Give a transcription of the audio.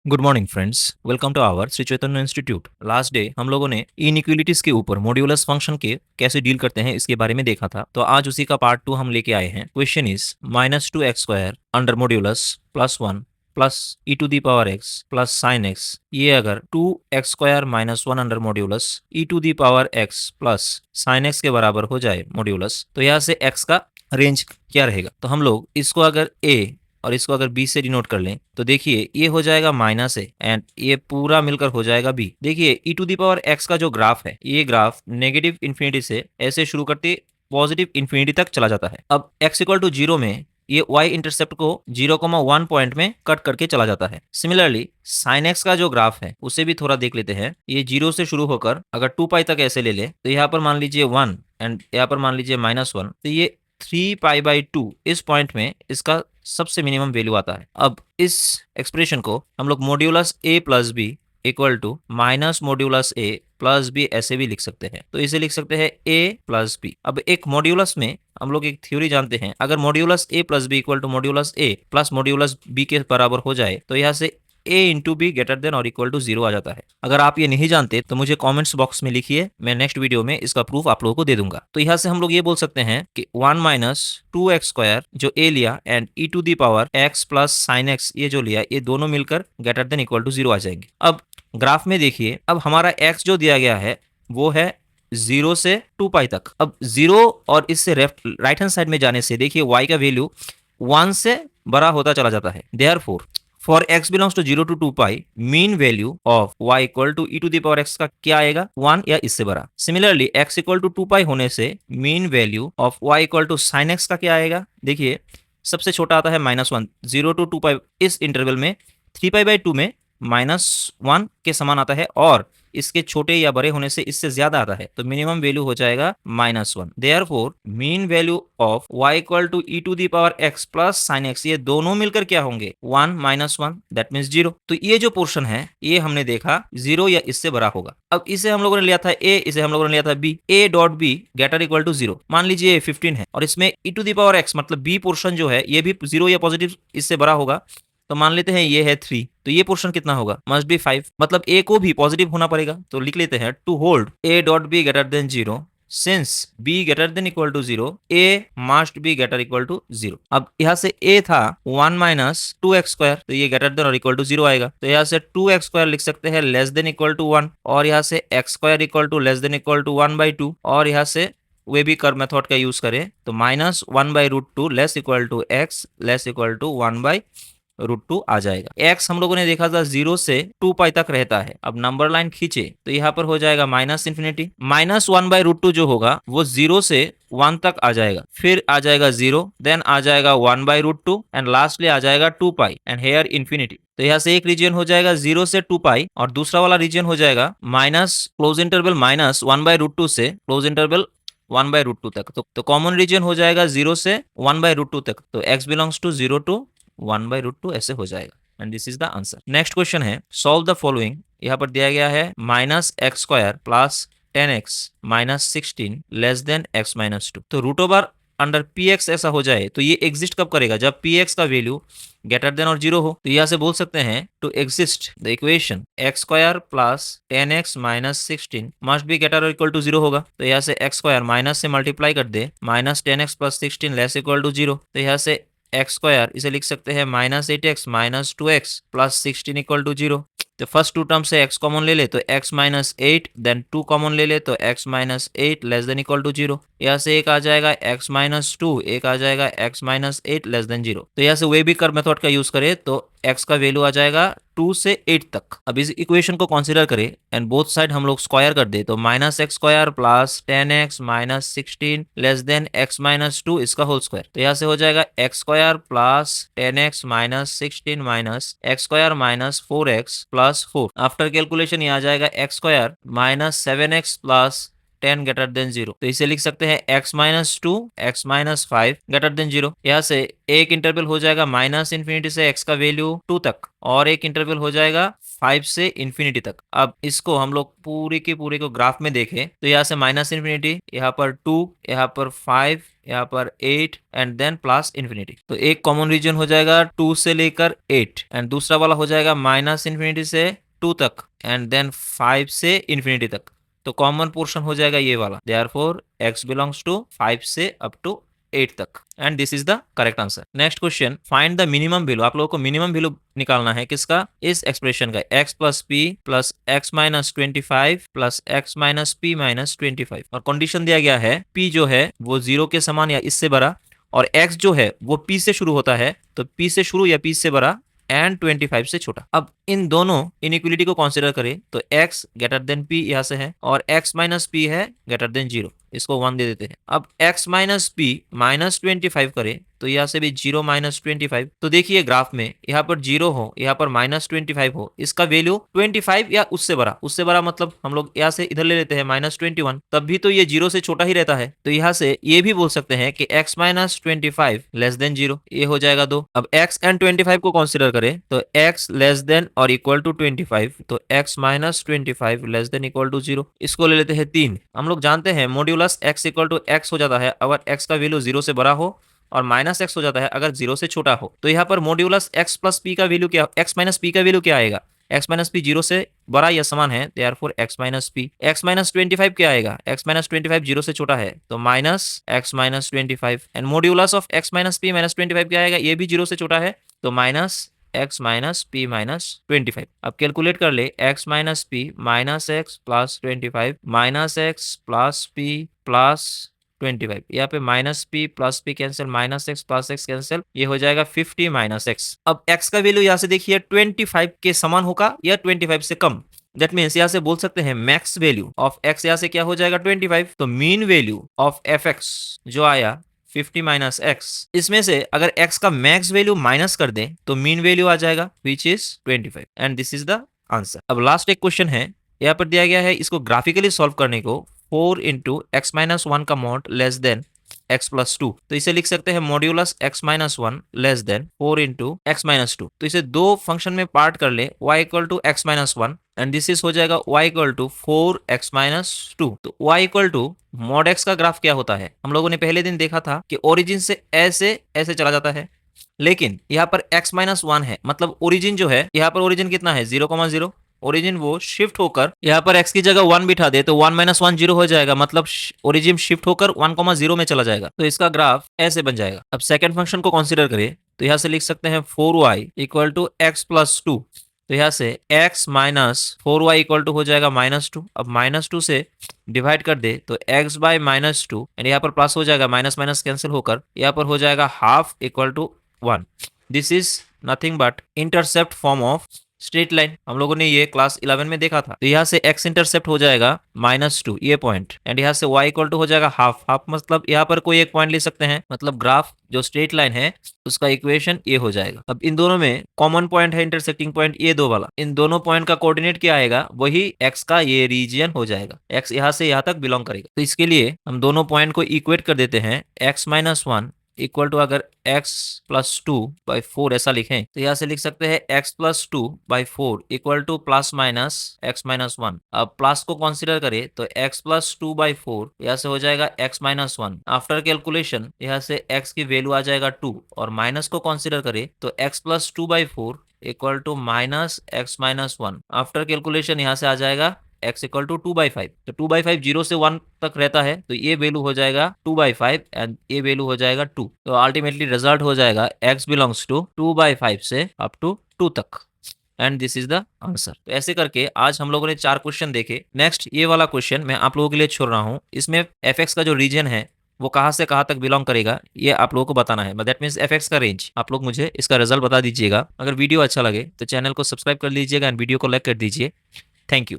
Good morning friends, welcome to our Shri Chaitanya institute. Last day हम लोगों ने इनइक्वालिटीज के ऊपर मॉड्यूलस फंक्शन के कैसे डील करते हैं इसके बारे में देखा था। तो आज उसी का पार्ट 2 हम लेके आए हैं। Question is -2x² under modulus +1 plus e to the power x plus sine x. ये अगर 2x² -1 under modulus e to the power x plus sine x के बराबर हो जाए मॉड्यूलस, तो यहाँ से x का रेंज क्या रहेगा। तो हम लोग इसको अगर a और इसको अगर b से डिनोट कर लें तो देखिए ये हो जाएगा माइनस ए एंड ये पूरा मिलकर हो जाएगा b। देखिए ई टू दी पावर एक्स का जो ग्राफ है, ये ग्राफ नेगेटिव इन्फिनिटी से ऐसे शुरू करते पॉजिटिव इन्फिनिटी तक चला जाता है। अब x इक्वल टू 0 में ये y इंटरसेप्ट को 0,1 पॉइंट में कट करके चला जाता है। सिमिलरली साइन एक्स का जो ग्राफ है उसे भी थोड़ा देख लेते हैं। ये 0 से शुरू होकर अगर 2 पाई तक ऐसे ले ले तो यहाँ पर मान लीजिए 1 एंड यहाँ पर मान लीजिए -1, तो ये 3π/2 इस पॉइंट में इसका सबसे मिनिमम वैल्यू आता है। अब इस एक्सप्रेशन को हम लोग modulus a plus b equal to minus modulus a plus b ऐसे भी लिख सकते हैं। तो इसे लिख सकते हैं a प्लस बी। अब एक मॉड्यूलस में हम लोग एक थ्योरी जानते हैं, अगर modulus a plus b equal to modulus a plus modulus b के बराबर हो जाए तो यहाँ से a into b greater than और इक्वल टू 0 आ जाता है। अगर आप ये नहीं जानते तो मुझे कमेंट्स बॉक्स में लिखिए, मैं नेक्स्ट वीडियो में इसका प्रूफ आप लोगों को दे दूंगा। तो यहाँ से हम लोग ये बोल सकते हैं कि 1 - 2x² जो a लिया and e to the power x plus sine x ये जो लिया, ये दोनों मिलकर ग्रेटर देन इक्वल टू 0 आ जाएंगे। अब ग्राफ में देखिए, अब हमारा x जो दिया गया है वो है 0 से 2 पाई तक। अब 0 और इससे राइट हैंड साइड में जाने से देखिए y का वैल्यू 1 से बड़ा होता चला जाता है। Therefore for x belongs to 0 to 2 pi, mean value of y equal to e to the power x का क्या आएगा, 1 या इससे बड़ा। Similarly x equal to 2 pi होने से mean value of y equal to sine x का क्या आएगा। देखिए सबसे छोटा आता है -1, 0 to 2 पाई इस इंटरवल में 3π/2 में -1 के समान आता है, और इसके छोटे या बड़े होने से इससे ज्यादा आता है तो मिनिमम वैल्यू हो जाएगा -1। Therefore mean value of y equal to e to the power x plus sine x, ये दोनों मिलकर क्या होंगे, 1 - 1 दैट मीन्स 0। तो ये जो पोर्शन है ये हमने देखा 0 या इससे बड़ा होगा। अब इसे हम लोगों ने लिया था a, इसे हम लोगों ने लिया था b। a dot b greater equal to 0, मान लीजिए 15 है और इसमें e to the power x मतलब b पोर्शन जो है ये भी 0 या पॉजिटिव इससे बड़ा होगा। तो मान लेते हैं ये है 3, तो ये पोर्शन कितना होगा, मस्ट बी 5, मतलब a को भी पॉजिटिव होना पड़ेगा। तो लिख लेते हैं to hold a dot b greater than 0, since b greater than equal to 0 a must be greater equal to 0। अब यहाँ से a था 1 - 2x², तो ये ग्रेटर देन और इक्वल टू 0 आएगा। तो यहाँ से 2x² लिख सकते हैं लेस देन इक्वल टू 1, और यहाँ से x² equal to less than equal to 1/2, और यहाँ से वे भी कर्व मेथड का यूज करें तो -1/√2 less equal to x less equal to 1/√2 आ जाएगा। x हम लोगों ने देखा था 0 से 2 पाई तक रहता है। अब नंबर लाइन खींचे तो यहाँ पर हो जाएगा -∞, -1/√2 जो होगा वो 0 से 1 तक आ जाएगा, फिर आ जाएगा 0, देन आ जाएगा 1/√2 एंड लास्टली आ जाएगा 2 पाई एंड हेयर इन्फिनिटी। तो यहाँ से एक रीजन हो जाएगा 0 से 2 पाई और दूसरा वाला रीजन हो जाएगा माइनस क्लोज इंटरवल -1/√2 से क्लोज इंटरवल 1/√2 तक। तो कॉमन रीजन हो जाएगा 0 से 1/√2 तक। तो x बिलोंग्स टू 0 to 1/√2 ऐसे हो जाएगा and this is the answer. Next question है सॉल्व द फॉलोइंग। यहाँ पर दिया गया है -x² plus 10x - 16 less than x - 2। तो रूट ओवर अंडर px ऐसा हो जाए तो ये एग्जिस्ट कब करेगा, जब px का वैल्यू ग्रेटर देन और 0 हो। तो यहाँ से बोल सकते हैं to exist the equation x² plus 10x - 16 must be greater और इक्वल टू 0 होगा। तो यहाँ से x² माइनस से मल्टीप्लाई कर दे, -10x plus 16 less equal to 0। तो यहाँ से x² इसे लिख सकते हैं -8x - 2x plus 16 equal to 0। तो फर्स्ट टू टर्म से x कॉमन ले ले तो x - 8, देन 2 कॉमन ले ले तो x - 8 less than equal to 0। यहाँ से एक आ जाएगा x - 2, एक आ जाएगा x - 8 लेस देन 0। तो यहाँ से वे भी कर्व मेथड का यूज करें तो x का वैल्यू आ जाएगा 2 से 8 तक। अब इस इक्वेशन को कंसीडर करें एंड बोथ साइड हम लोग स्क्वायर कर दे तो -x² plus 10x - 16 less than x - 2 इसका होल स्क्वायर। तो यहाँ से हो जाएगा x² plus 10x - 16 minus x² - 4x plus 4। After calculation ये आ जाएगा x² - 7x plus 10 greater than 0। तो इसे लिख सकते हैं x minus 2 x minus 5 greater than 0। यहाँ से एक इंटरवल हो जाएगा माइनस इन्फिनिटी से x का वैल्यू 2 तक और एक इंटरवल हो जाएगा 5 से इन्फिनिटी तक। अब इसको हम लोग पूरे के पूरे को ग्राफ में देखें तो यहाँ से माइनस इन्फिनिटी, यहाँ पर 2, यहाँ पर 5, यहाँ पर 8 एंड देन प्लस इन्फिनिटी। तो एक कॉमन रीजन हो जाएगा 2 से लेकर 8 एंड दूसरा वाला हो जाएगा माइनस इन्फिनिटी से 2 तक एंड देन 5 से इन्फिनिटी तक। तो कॉमन पोर्शन हो जाएगा ये वाला। देयरफॉर x बिलोंग्स टू 5 से अप टू 8 तक and this is the correct answer. Next question, find the minimum value. आप लोगों को मिनिमम वैल्यू निकालना है किसका, इस एक्सप्रेशन का, x plus P plus x minus 25 plus x minus P minus 25। और कंडीशन दिया गया है p जो है वो 0 के समान या इससे बड़ा और x जो है वो p से शुरू होता है, तो p से शुरू या p से बड़ा एंड 25 से छोटा। अब इन दोनों इनइक्वलिटी को कंसीडर करें तो x ग्रेटर देन p यहाँ से है और x माइनस p है ग्रेटर देन 0, इसको 1 दे देते हैं। अब x माइनस p माइनस 25 करें तो यहाँ से भी 0 माइनस 25। तो देखिए ग्राफ में यहाँ पर 0 हो, यहाँ पर माइनस 25 हो, इसका वैल्यू 25 या उससे बड़ा मतलब हम लोग यहाँ से इधर ले लेते हैं माइनस 21, तब भी तो ये 0 से छोटा ही रहता है। तो यहाँ से ये भी बोल सकते हैं कि x माइनस 25 लेस देन 0, ये हो जाएगा 2। अब x एंड 25 को कंसिडर करें तो x लेस देन और इक्वल टू 25, तो x minus 25 less than equal to 0, इसको ले लेते हैं 3। हम लोग जानते हैं modulus x equal to x हो जाता है अगर x का वैल्यू 0 से बड़ा हो और माइनस x हो जाता है अगर 0 से छोटा हो। तो यहाँ पर मॉड्यूलस x प्लस पी का वैल्यू क्या, x माइनस पी का वैल्यू क्या आएगा, x माइनस पी 0 से बड़ा या समान है, therefore x minus P. x minus 25 क्या आएगा, x माइनस 25 0 से छोटा है तो minus x minus 25 and modulus of x minus P minus 25 क्या आएगा, ये भी 0 से छोटा है तो minus x minus P minus 25। अब कैलकुलेट कर ले, x minus P minus x plus 25 minus x plus P plus 25, यहाँ पे minus P plus P cancel, minus x plus x cancel, ये हो जाएगा 50 माइनस एक्स। अब x का वैल्यू यहाँ से देखिए 25 के समान होगा या 25 से कम। दैट मीन्स यहाँ से बोल सकते हैं मैक्स वैल्यू ऑफ x यहाँ से क्या हो जाएगा 25। तो मीन वैल्यू ऑफ fx जो आया 50 माइनस एक्स, इसमें से अगर x का मैक्स वैल्यू माइनस कर दें तो मीन वैल्यू आ जाएगा which is 25 and this is the answer. अब लास्ट एक क्वेश्चन है, यहाँ पर दिया गया है इसको ग्राफिकली सॉल्व करने को 4 इंटू एक्स माइनस 1 का mod less than x plus 2। तो इसे लिख सकते हैं modulus x minus 1 less than 4 into x minus 2। तो इसे दो फंक्शन में पार्ट कर ले, y equal to x minus 1 and this is हो जाएगा y equal to 4x minus 2। तो y equal to mod x का ग्राफ क्या होता है, हम लोगों ने पहले दिन देखा था कि ओरिजिन से ऐसे ऐसे चला जाता है, लेकिन यहाँ पर x माइनस 1 है, मतलब ओरिजिन जो है यहाँ पर ओरिजिन कितना है 0,0, ओरिजिन वो शिफ्ट होकर यहाँ पर x की जगह 1 बिठा दे तो 1 माइनस 1 0 हो जाएगा, मतलब ओरिजिन शिफ्ट होकर 1,0 में चला जाएगा। तो इसका ग्राफ ऐसे बन जाएगा। अब सेकंड फंक्शन को कंसीडर करें तो यहाँ से लिख सकते हैं 4y equal to x plus 2। तो यहाँ से x minus 4y equal to हो जाएगा माइनस 2। अब माइनस 2 से डिवाइड कर दे तो x बाय माइनस 2 एंड यहाँ पर प्लस हो जाएगा, माइनस माइनस कैंसिल होकर यहाँ पर हो जाएगा half equal to 1। This is nothing but intercept form of straight line, हम लोगों ने ये क्लास 11 में देखा था। तो यहाँ से x इंटरसेप्ट हो जाएगा -2 ये पॉइंट एंड यहाँ से y इक्वल टू हो जाएगा हाफ। हाफ मतलब यहाँ पर कोई एक पॉइंट ले सकते हैं, मतलब ग्राफ जो स्ट्रेट लाइन है उसका इक्वेशन ये हो जाएगा। अब इन दोनों में कॉमन पॉइंट है इंटरसेक्टिंग पॉइंट ये दो वाला, इन दोनों पॉइंट का कोऑर्डिनेट क्या आएगा, वही x का ये रीजन हो जाएगा। x यहाँ से यहाँ तक बिलोंग करेगा। तो इसके लिए हम दोनों पॉइंट को इक्वेट कर देते हैं, x माइनस 1 इक्वल टू अगर x प्लस 2 बाई 4 ऐसा लिखें तो यहाँ से लिख सकते हैं x plus 2 by 4 equal two plus minus x minus 1। अब प्लस को कंसीडर करें तो x प्लस 2 बाई 4 यहाँ से हो जाएगा x माइनस 1। आफ्टर कैलकुलेशन यहाँ से x की वैल्यू आ जाएगा 2 और माइनस को कंसीडर करें तो x plus 2 by 4 equal to minus x minus 1। After calculation यहाँ से आ जाएगा x इक्वल टू 2/5। तो 2/5 0 से 1 तक रहता है तो ये वैल्यू हो जाएगा 2/5 एंड ये वैल्यू हो जाएगा 2। तो अल्टीमेटली रिजल्ट हो जाएगा x बिलोंग्स टू 2/5 से अप टू 2 तक and this is the answer. तो ऐसे करके आज हम लोगों ने 4 क्वेश्चन देखे। नेक्स्ट ये वाला क्वेश्चन मैं आप लोगों के लिए छोड़ रहा हूँ, इसमें fx का जो रीजन है वो कहाँ से कहाँ तक बिलोंग करेगा ये आप लोगों को बताना है, दैट मीन्स fx का रेंज। आप लोग मुझे इसका रिजल्ट बता दीजिएगा। अगर वीडियो अच्छा लगे तो चैनल को सब्सक्राइब कर लीजिएगा एंड वीडियो को लाइक कर दीजिए। Thank you.